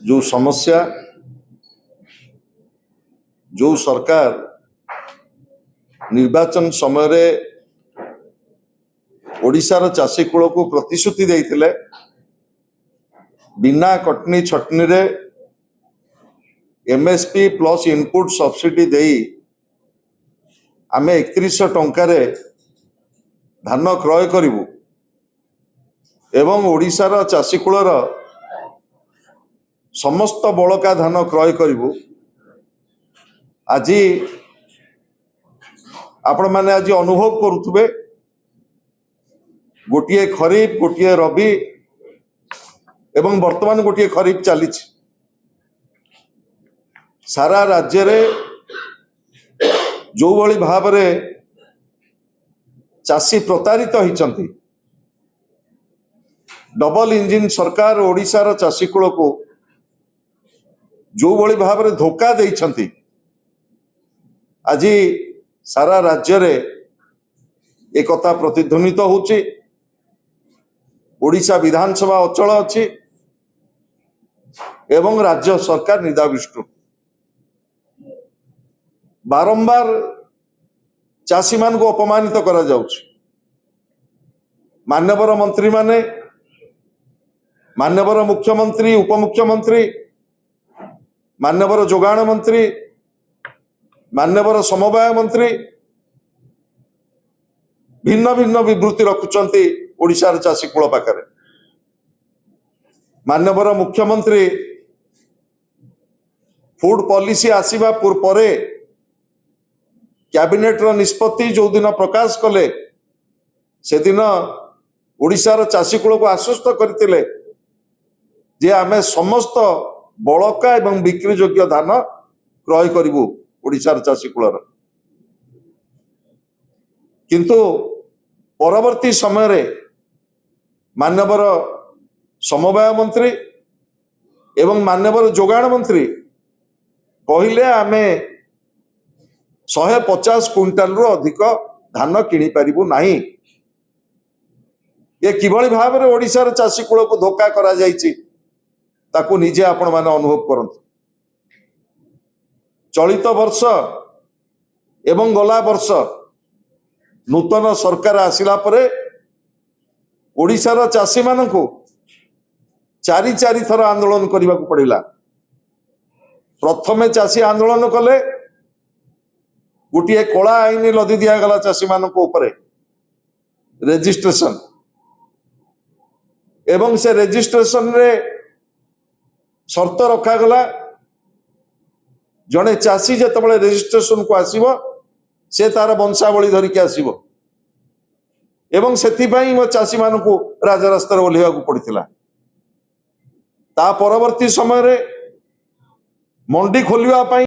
जो समस्या जो सरकार निर्वाचन समय रे ओडिशार चाषी कूल को प्रतिश्रुति देइथिले बिना कटनी छटनी रे एमएसपी प्लस इनपुट सब्सिडी देई आमे 3100 टंका रे धान क्रय करिवु एवं ओडिशार चाषी कूलर समस्त बड़का धान क्रय करिवु। आज आपण माने आज अनुभव करुथुबे गोटिए खरीफ गोटिए रबी एवं वर्तमान गोटिए खरीफ चली सारा राज्य रे जो भली भाव रे चाषी प्रतारित होइचंती। डबल इंजिन सरकार ओडिशार चाषी कूल को जो भली भाव रे धोखा देइछंती आज सारा राज्य रे एक कथा प्रतिध्वनित होची। ओडिशा विधानसभा अचल अछि एवं राज्य सरकार निदाविष्ट बारंबार चाषी मान को अपमानित करा जाउछि। मान्यवर मंत्री माने मान्यवर मुख्यमंत्री उपमुख्यमंत्री मान्यवर जोगाण मंत्री मान्यवर समवाय मंत्री भिन्न भिन्न विवृत्ति रखुचंती ओडिशार चाषी कूल पाखरे। मान्यवर मुख्यमंत्री फूड पॉलिसी आसीबा पूर्व कैबिनेट रो निष्पत्ति जो दिन प्रकाश कले से दिन ओडिशार चाषी कूल को आश्वस्त करथिले जे आमे समस्त बड़का एवं बिक्री योग्य धान क्रय करिवु ओडिशार चाषी कूलर। किंतु परवर्ती समय रे मान्यवर समवाय मंत्री एवं मान्यवर जोगाण मंत्री कहिले आमे 150 क्विंटाल रु अधिक धान किनी पारिबु नाही। ये किभली भाव रे ओडिशार चाषी कूल को धोखा करा जायछि ताकू निजे आपण माने अनुभव करंतु। चलित वर्ष एवं गला वर्ष नूतन सरकार आसिला परे ओडिशार चाषी मानकू चारि थर आंदोलन करने को पड़िला। प्रथमे चाषी आंदोलन कले गोटे कला आईन लदी दिगला चाषी मान रेजिस्ट्रेशन एवं से रेजिस्ट्रेशन रे शर्त रखागला जड़े चाषी जिते रेजिस्ट्रेशन को आसीबो से तार वंशावली धरिकी आसीबो एवं सेथिपाई मो चाषी मान को राजरास्तार ओल्हेवा को पड़िथिला। ता परवर्ती समय रे मंडी खोलिवा पाई